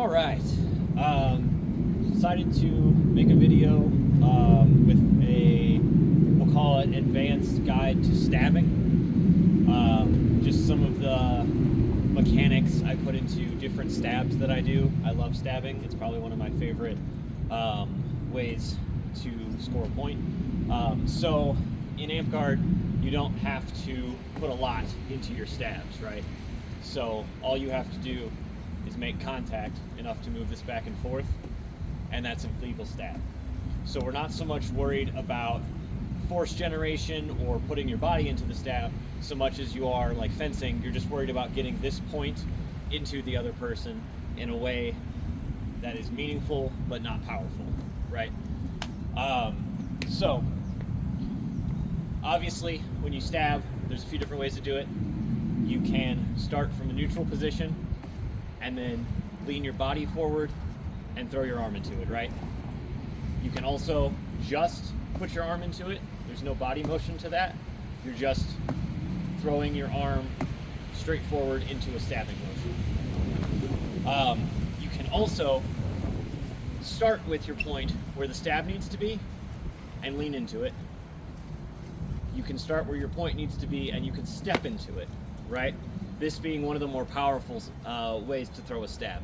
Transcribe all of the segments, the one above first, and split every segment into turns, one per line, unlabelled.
All right. Decided to make a video with a, we'll call it advanced guide to stabbing. Just some of the mechanics I put into different stabs that I do. I love stabbing. It's probably one of my favorite ways to score a point. So in Amtgard, you don't have to put a lot into your stabs, right? So all you have to do is make contact enough to move this back and forth, and that's a legal stab. So we're not so much worried about force generation or putting your body into the stab so much as you are like fencing. You're just worried about getting this point into the other person in a way that is meaningful but not powerful, right? So obviously when you stab, there's a few different ways to do it. You can start from a neutral position and then lean your body forward and throw your arm into it, right? You can also just put your arm into it. There's no body motion to that. You're just throwing your arm straight forward into a stabbing motion. You can also start with your point where the stab needs to be and lean into it. You can start where your point needs to be and you can step into it, right? This being one of the more powerful ways to throw a stab.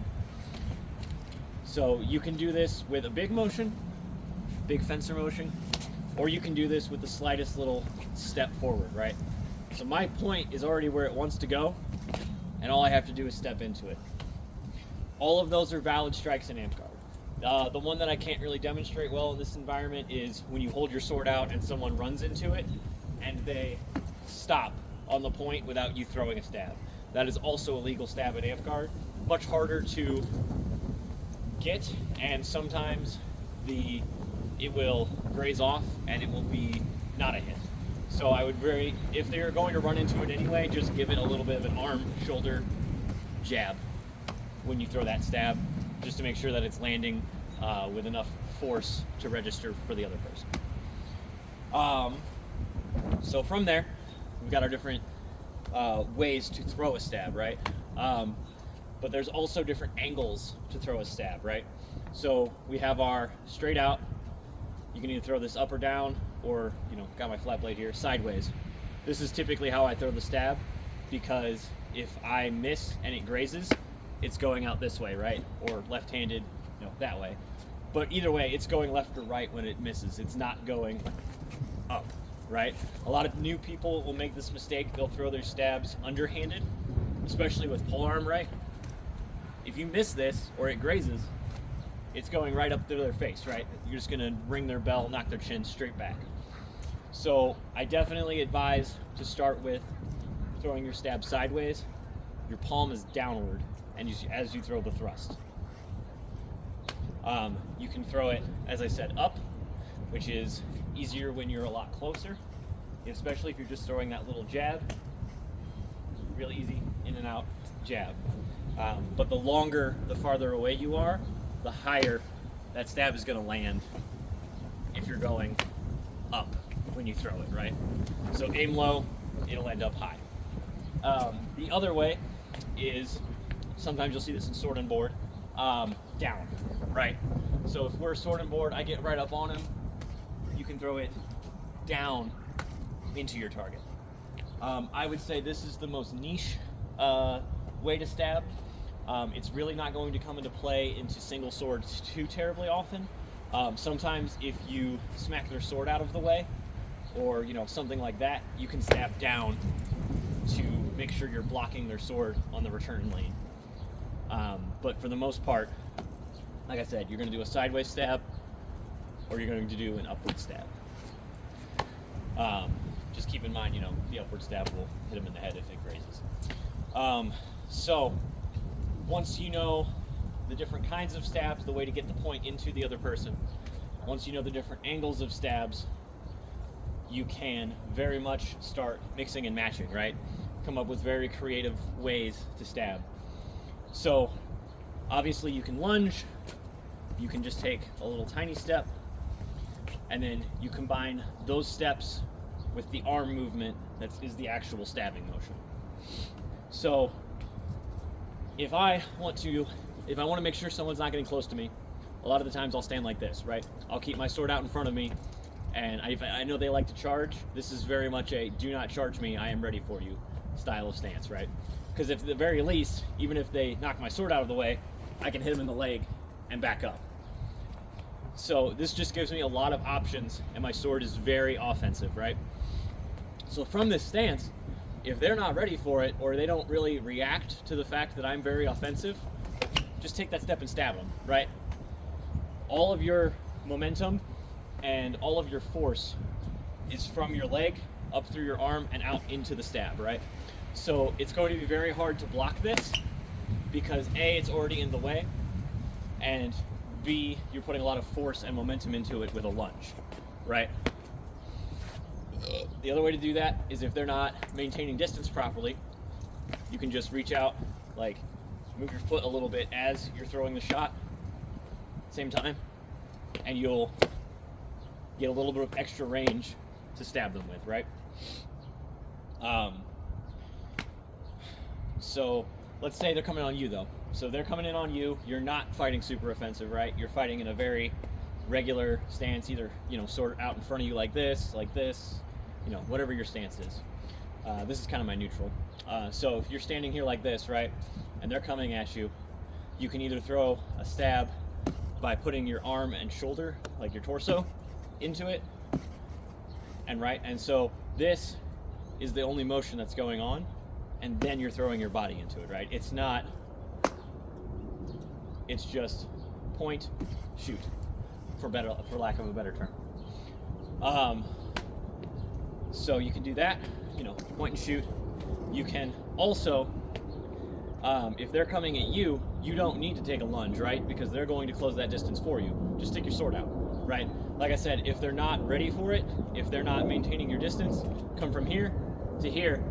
So you can do this with a big motion, big fencer motion, or you can do this with the slightest little step forward, right? So my point is already where it wants to go, and all I have to do is step into it. All of those are valid strikes in Amtgard. The one that I can't really demonstrate well in this environment is when you hold your sword out and someone runs into it, and they stop on the point without you throwing a stab. That is also a legal stab at Amtgard. Much harder to get, and sometimes it will graze off and it will be not a hit. So I would if they're going to run into it anyway, just give it a little bit of an arm, shoulder jab when you throw that stab, just to make sure that it's landing with enough force to register for the other person. So from there, we've got our different ways to throw a stab, right? But there's also different angles to throw a stab, right? So we have our straight out. You can either throw this up or down, or, got my flat blade here, sideways. This is typically how I throw the stab, because if I miss and it grazes, it's going out this way, right? Or left-handed, that way. But either way, it's going left or right when it misses. It's not going up, right? A lot of new people will make this mistake. They'll throw their stabs underhanded, especially with polearm, right? If you miss this or it grazes, it's going right up to their face, right? You're just gonna ring their bell, knock their chin straight back. So I definitely advise to start with throwing your stab sideways. Your palm is downward, and as you throw the thrust. You can throw it, as I said, up, which is easier when you're a lot closer, especially if you're just throwing that little jab. Really easy, in and out, jab. But the farther away you are, the higher that stab is going to land if you're going up when you throw it, right? So aim low, it'll end up high. The other way is, sometimes you'll see this in sword and board, down, right? So if we're sword and board, I get right up on him, you can throw it down into your target. I would say this is the most niche way to stab. It's really not going to come into play into single swords too terribly often. Sometimes if you smack their sword out of the way, or something like that, you can stab down to make sure you're blocking their sword on the return lane. But for the most part, like I said, you're going to do a sideways stab, or you're going to do an upward stab. Just keep in mind, the upward stab will hit him in the head if it grazes. So once you know the different kinds of stabs, the way to get the point into the other person, once you know the different angles of stabs, you can very much start mixing and matching, right? Come up with very creative ways to stab. So obviously you can lunge, you can just take a little tiny step, and then you combine those steps with the arm movement that is the actual stabbing motion. So if I want to if I want to make sure someone's not getting close to me, a lot of the times I'll stand like this, right? I'll keep my sword out in front of me, and I know they like to charge. This is very much a do not charge me, I am ready for you style of stance, right? Because if at the very least, even if they knock my sword out of the way, I can hit them in the leg and back up. So this just gives me a lot of options, and my sword is very offensive, right? So from this stance, if they're not ready for it, or they don't really react to the fact that I'm very offensive, just take that step and stab them, right? All of your momentum and all of your force is from your leg up through your arm and out into the stab, right? So it's going to be very hard to block this because A, it's already in the way, and B, you're putting a lot of force and momentum into it with a lunge, right? The other way to do that is if they're not maintaining distance properly, you can just reach out, like move your foot a little bit as you're throwing the shot, same time, and you'll get a little bit of extra range to stab them with, right? So let's say they're coming on you though. So they're coming in on you, you're not fighting super offensive, right? You're fighting in a very regular stance, either, sort of out in front of you like this, whatever your stance is. This is kind of my neutral. So if you're standing here like this, right, and they're coming at you, you can either throw a stab by putting your arm and shoulder, like your torso, into it, and so this is the only motion that's going on, and then you're throwing your body into it, right? It's just point, shoot, for lack of a better term. So you can do that, point and shoot. You can also, if they're coming at you, you don't need to take a lunge, right? Because they're going to close that distance for you. Just stick your sword out, right? Like I said, if they're not ready for it, if they're not maintaining your distance, come from here to here,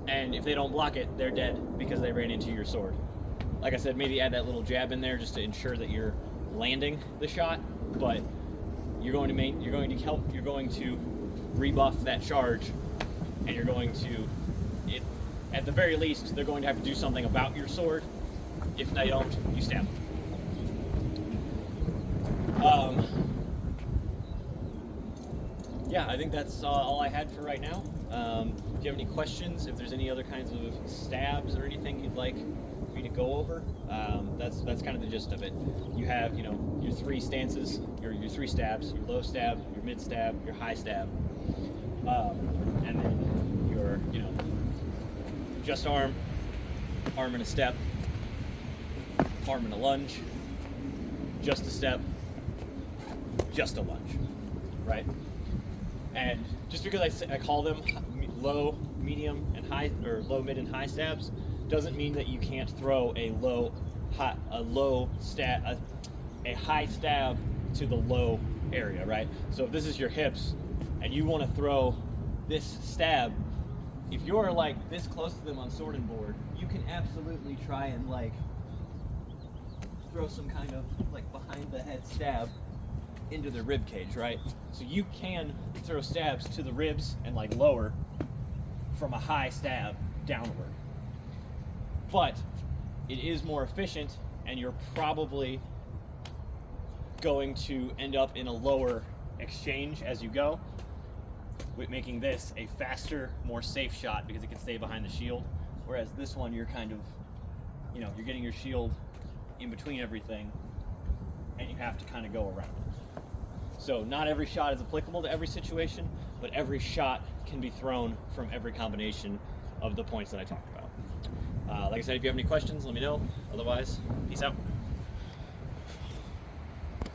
and if they don't block it, they're dead because they ran into your sword. Like I said, maybe add that little jab in there just to ensure that you're landing the shot, but you're going to rebuff that charge, and you're going to, at the very least, they're going to have to do something about your sword. If they don't, you stab them. Yeah, I think that's all I had for right now. If you have any questions, if there's any other kinds of stabs or anything you'd like me to go over, that's kind of the gist of it. You have, your three stances, your three stabs: your low stab, your mid stab, your high stab, and then your, just arm and a step, arm and a lunge, just a step, just a lunge, right? And just because I call them low, medium, and high, or low, mid, and high stabs, doesn't mean that you can't throw a high stab to the low area, right? So if this is your hips, and you want to throw this stab, if you're like this close to them on sword and board, you can absolutely try and throw some kind of behind the head stab into the rib cage, right? So you can throw stabs to the ribs and lower from a high stab downward. But it is more efficient, and you're probably going to end up in a lower exchange as you go, with making this a faster, more safe shot because it can stay behind the shield. Whereas this one, you're kind of, you're getting your shield in between everything, and you have to kind of go around it. So not every shot is applicable to every situation, but every shot can be thrown from every combination of the points that I talked about. Like I said, if you have any questions, let me know. Otherwise, peace out.